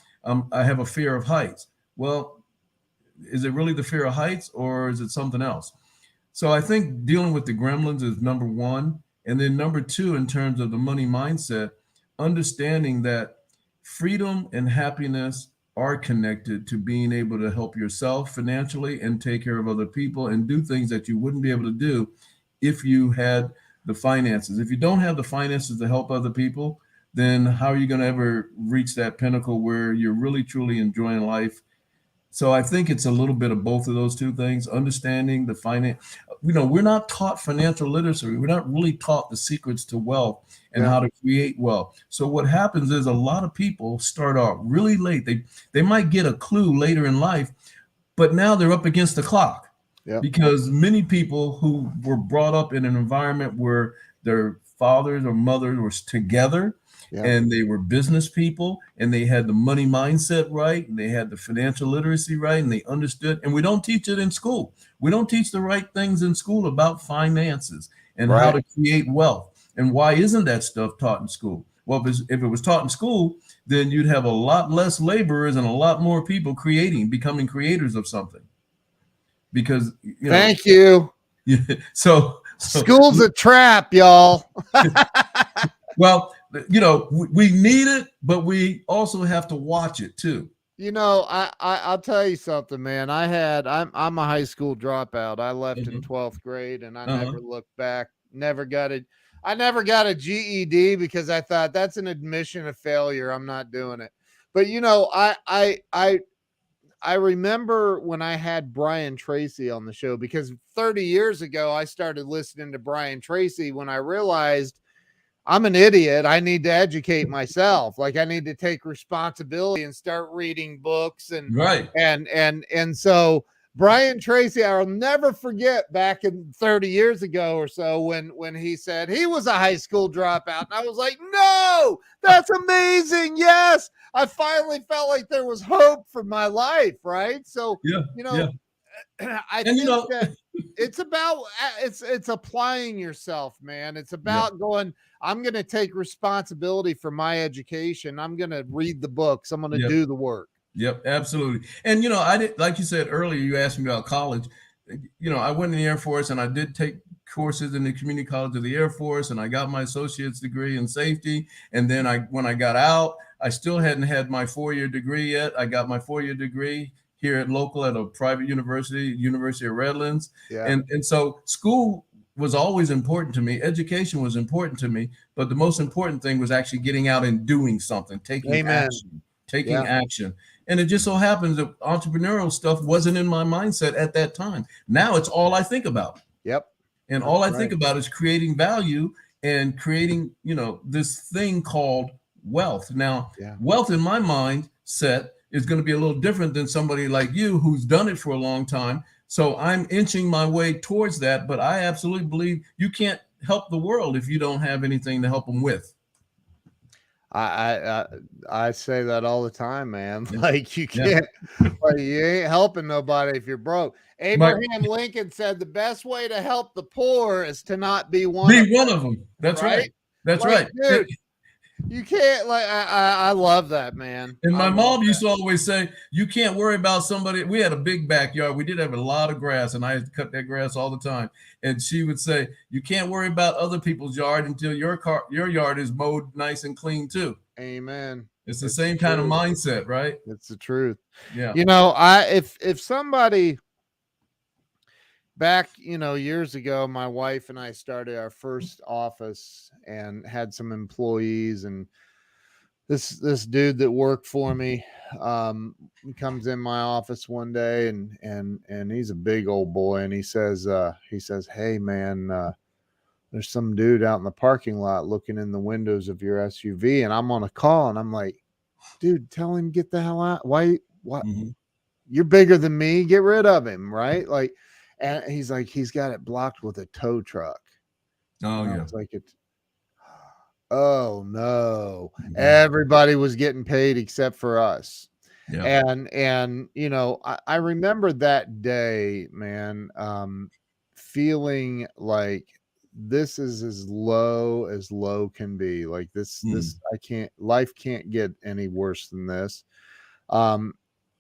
I have a fear of heights. Well, is it really the fear of heights or is it something else? So I think dealing with the gremlins is number one. And then number two, in terms of the money mindset, understanding that freedom and happiness are connected to being able to help yourself financially and take care of other people and do things that you wouldn't be able to do if you had the finances. If you don't have the finances to help other people, then how are you going to ever reach that pinnacle where you're really, truly enjoying life? So I think it's a little bit of both of those two things, understanding the finance. We're not taught financial literacy. We're not really taught the secrets to wealth and how to create wealth. So what happens is a lot of people start out really late. They might get a clue later in life, but now they're up against the clock because many people who were brought up in an environment where their fathers or mothers were together, and they were business people and they had the money mindset right and they had the financial literacy right and they understood. And we don't teach it in school. We don't teach the right things in school about finances and how to create wealth. And why isn't that stuff taught in school? Well, if it was taught in school, then you'd have a lot less laborers and a lot more people becoming creators of something. Because, Thank you. So School's a trap, y'all. Well, we need it, but we also have to watch it too. I'll tell you something, man. I'm a high school dropout. I left in 12th grade and I never looked back. I never got a GED because I thought that's an admission of failure. I'm not doing it. But I remember when I had Brian Tracy on the show, because 30 years ago, I started listening to Brian Tracy when I realized I'm an idiot. I need to educate myself. Like, I need to take responsibility and start reading books and so Brian Tracy, I'll never forget back in 30 years ago or so when he said he was a high school dropout. And I was like, no, that's amazing. Yes. I finally felt like there was hope for my life. Right. So, I And think that it's about it's applying yourself, man. It's about going, I'm going to take responsibility for my education. I'm going to read the books. I'm going to do the work. Yep, absolutely. And I did, like you said earlier, you asked me about college. I went in the Air Force and I did take courses in the community college of the Air Force, and I got my associate's degree in safety. And then when I got out, I still hadn't had my 4-year degree yet. I got my 4-year degree here at a private university, University of Redlands. Yeah. And so school was always important to me. Education was important to me, but the most important thing was actually getting out and doing something, taking action. And it just so happens that entrepreneurial stuff wasn't in my mindset at that time. Now it's all I think about. Yep. And all I think about is creating value and creating, this thing called wealth. Now, wealth in my mindset is going to be a little different than somebody like you who's done it for a long time. So I'm inching my way towards that, but I absolutely believe you can't help the world if you don't have anything to help them with. I say that all the time, man. Like you can't, like you ain't helping nobody if you're broke. Abraham Lincoln said the best way to help the poor is to not be one of them. That's right. That's right. Dude, you can't, I love that, man. And my mom used to always say, you can't worry about somebody. We had a big backyard. We did have a lot of grass, and I had to cut that grass all the time. And she would say, you can't worry about other people's yard until your yard is mowed nice and clean too. Amen. It's the same kind of mindset, right? It's the truth. Yeah. If somebody back, years ago, my wife and I started our first office and had some employees, and this dude that worked for me comes in my office one day, and he's a big old boy, and he says, hey man, there's some dude out in the parking lot looking in the windows of your SUV, and I'm on a call, and I'm like, dude, tell him get the hell out. Why? Mm-hmm. You're bigger than me. Get rid of him, right? Like, and he's like, he's got it blocked with a tow truck. Oh, and yeah. It's like oh no. Mm-hmm. Everybody was getting paid except for us. Yeah. And I remember that day, man, feeling like this is as low can be. Like this, life can't get any worse than this.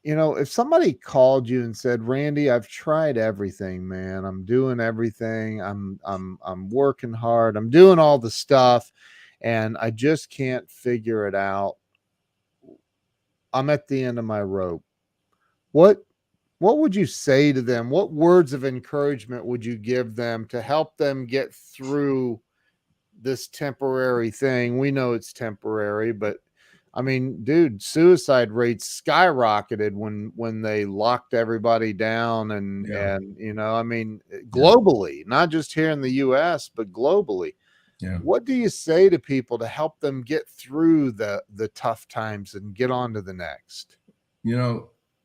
If somebody called you and said, Randy, I've tried everything, man. I'm doing everything. I'm working hard. I'm doing all the stuff, and I just can't figure it out. I'm at the end of my rope. What would you say to them? What words of encouragement would you give them to help them get through this temporary thing? We know it's temporary, but I mean, dude, suicide rates skyrocketed when they locked everybody down and globally, not just here in the US, but globally. Yeah. What do you say to people to help them get through the tough times and get on to the next?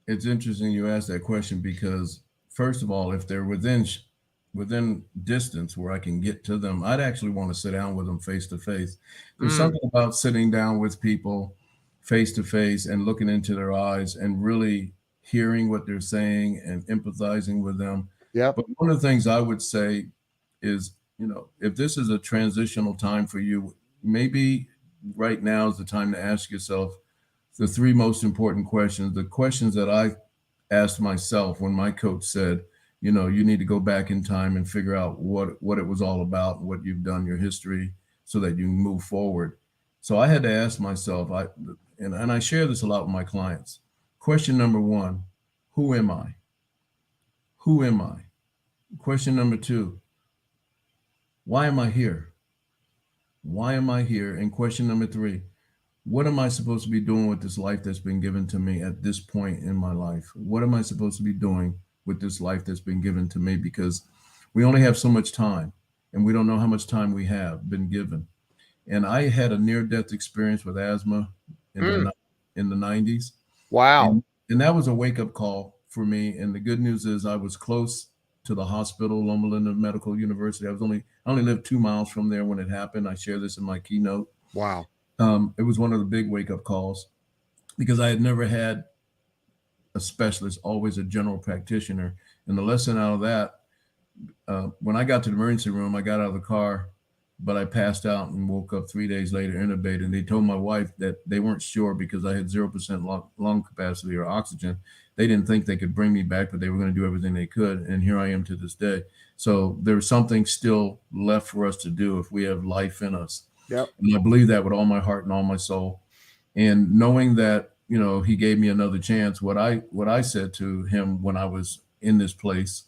It's interesting you asked that question, because first of all, if they're within distance where I can get to them, I'd actually want to sit down with them face to face. There's something about sitting down with people face to face and looking into their eyes and really hearing what they're saying and empathizing with them. Yeah. But one of the things I would say is, if this is a transitional time for you, maybe right now is the time to ask yourself the 3 most important questions, the questions that I asked myself when my coach said, you need to go back in time and figure out what it was all about, what you've done, your history, so that you can move forward. So I had to ask myself, and I share this a lot with my clients. Question number 1, who am I? Who am I? Question number 2, why am I here? Why am I here? And question number 3, what am I supposed to be doing with this life that's been given to me at this point in my life? What am I supposed to be doing with this life that's been given to me? Because we only have so much time, and we don't know how much time we have been given. And I had a near-death experience with asthma in the 90s. Wow. And that was a wake-up call for me. And the good news is I was close to the hospital, Loma Linda Medical University. I only lived 2 miles from there when it happened. I share this in my keynote. Wow. It was one of the big wake-up calls, because I had never had a specialist, always a general practitioner. And the lesson out of that, when I got to the emergency room, I got out of the car, but I passed out and woke up 3 days later intubated. And they told my wife that they weren't sure because I had 0% lung capacity or oxygen. They didn't think they could bring me back, but they were going to do everything they could. And here I am to this day. So there's something still left for us to do if we have life in us. Yep. And I believe that with all my heart and all my soul. And knowing that, you know, he gave me another chance. What I said to him when I was in this place,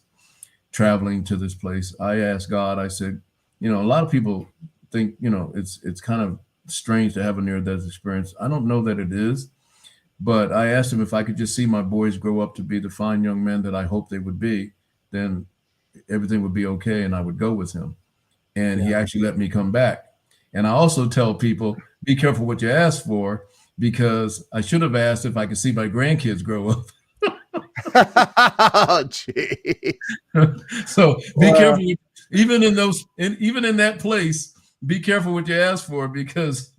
traveling to this place, I asked God, I said, you know, a lot of people think, you know, it's kind of strange to have a near-death experience. I don't know that it is, but I asked him if I could just see my boys grow up to be the fine young men that I hoped they would be, then everything would be okay and I would go with him. And he actually let me come back. And I also tell people, be careful what you ask for, because I should have asked if I could see my grandkids grow up. Oh, geez. So be careful, even in that place, be careful what you ask for, because,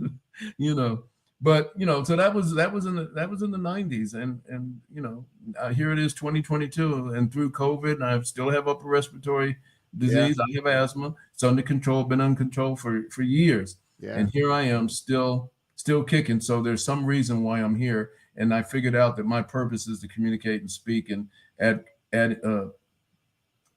you know, but, you know, so that was in the 90s. And, you know, here it is 2022, and through COVID, and I still have upper respiratory disease. I have asthma. It's under control, been under control for years. Yeah. And here I am still kicking. So there's some reason why I'm here. And I figured out that my purpose is to communicate and speak and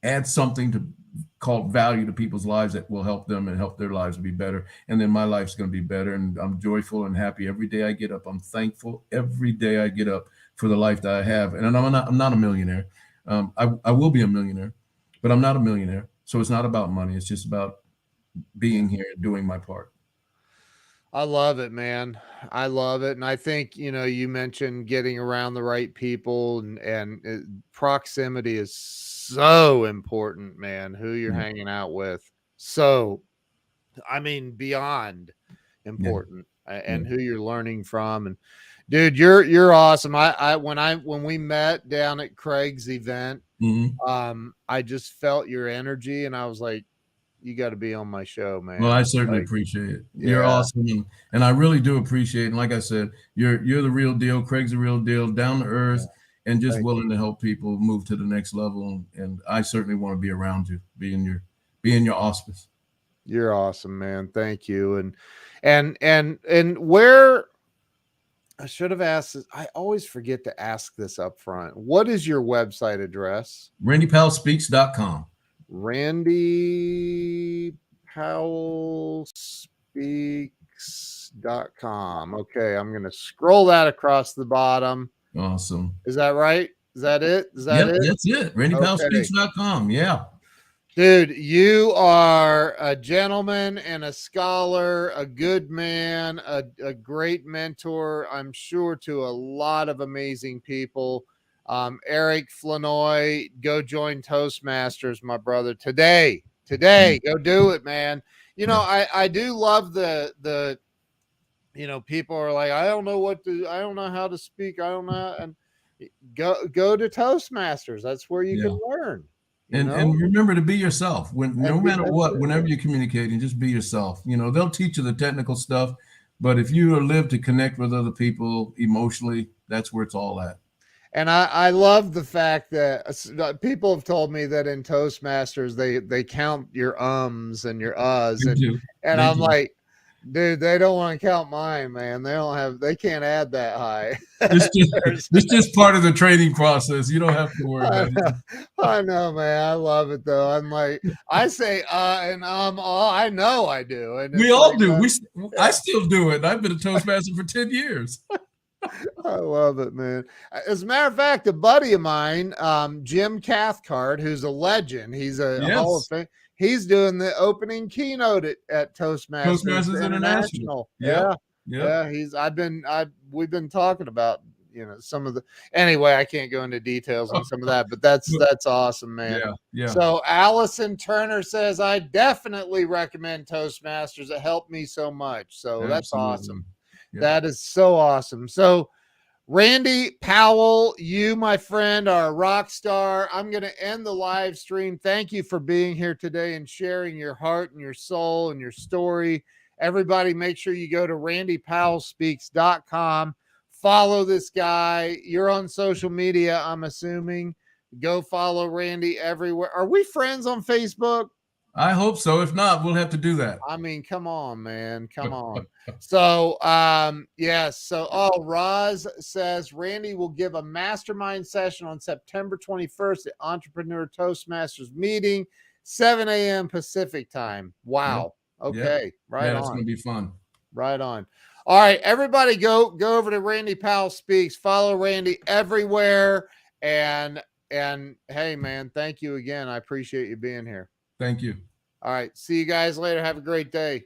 add something called value to people's lives that will help them and help their lives be better. And then my life's going to be better. And I'm joyful and happy every day I get up. I'm thankful every day I get up for the life that I have. And I'm not a millionaire. I will be a millionaire, but I'm not a millionaire. So it's not about money. It's just about being here and doing my part. I love it, man. I love it. And I think, you know, you mentioned getting around the right people, and proximity is so important, man, who you're hanging out with. So, I mean, beyond important, and who you're learning from. And dude, you're awesome. When we met down at Craig's event, I just felt your energy, and I was like, you got to be on my show, man. Well, I certainly appreciate it. You're awesome. And I really do appreciate it. And like I said, you're the real deal. Craig's the real deal, down to earth, and just willing to help people move to the next level. And I certainly want to be around you, be in your auspice. You're awesome, man. Thank you. And where, I should have asked this. I always forget to ask this up front. What is your website address? RandyPowellSpeaks.com. RandyPowellSpeaks.com. Okay, I'm going to scroll that across the bottom. Awesome. Is that right? Is that it? Is that it? That's it. RandyPowellSpeaks.com. Yeah. Dude, you are a gentleman and a scholar, a good man, a great mentor, I'm sure, to a lot of amazing people. Eric Flanoy, go join Toastmasters, my brother. Today, go do it, man. You know, I do love the, you know, people are like, I don't know how to speak. I don't know. And go to Toastmasters. That's where you can learn. And remember to be yourself. No matter what, whenever you're communicating, just be yourself. You know, they'll teach you the technical stuff, but if you live to connect with other people emotionally, that's where it's all at. And I love the fact that people have told me that in Toastmasters, they count your ums and your uhs. And I'm like, dude, they don't want to count mine, man. They can't add that high. It's just part of the training process. You don't have to worry about it. I know, man. I love it though. I'm like, I say and I know I do. And we all do. I still do it. I've been a Toastmaster for 10 years. I love it, man. As a matter of fact, a buddy of mine, Jim Cathcart, who's a legend, he's a Hall of Fame. He's doing the opening keynote at Toastmasters International. Yeah. We've been talking about, you know, some of the, anyway, I can't go into details on some of that, but that's awesome, man. Yeah. So Allison Turner says, I definitely recommend Toastmasters. It helped me so much. So that's awesome. Yeah. That is so awesome. So Randy Powell, you, my friend, are a rock star. I'm going to end the live stream. Thank you for being here today and sharing your heart and your soul and your story. Everybody, make sure you go to RandyPowellSpeaks.com. Follow this guy. You're on social media, I'm assuming. Go follow Randy everywhere. Are we friends on Facebook? I hope so. If not, we'll have to do that. I mean, come on, man. Come on. So, yes. So, Roz says Randy will give a mastermind session on September 21st at Entrepreneur Toastmasters meeting, 7 a.m. Pacific time. Wow. Yep. Okay. Yep. Right on. It's going to be fun. Right on. All right, everybody go over to Randy Powell Speaks. Follow Randy everywhere. And hey, man, thank you again. I appreciate you being here. Thank you. All right. See you guys later. Have a great day.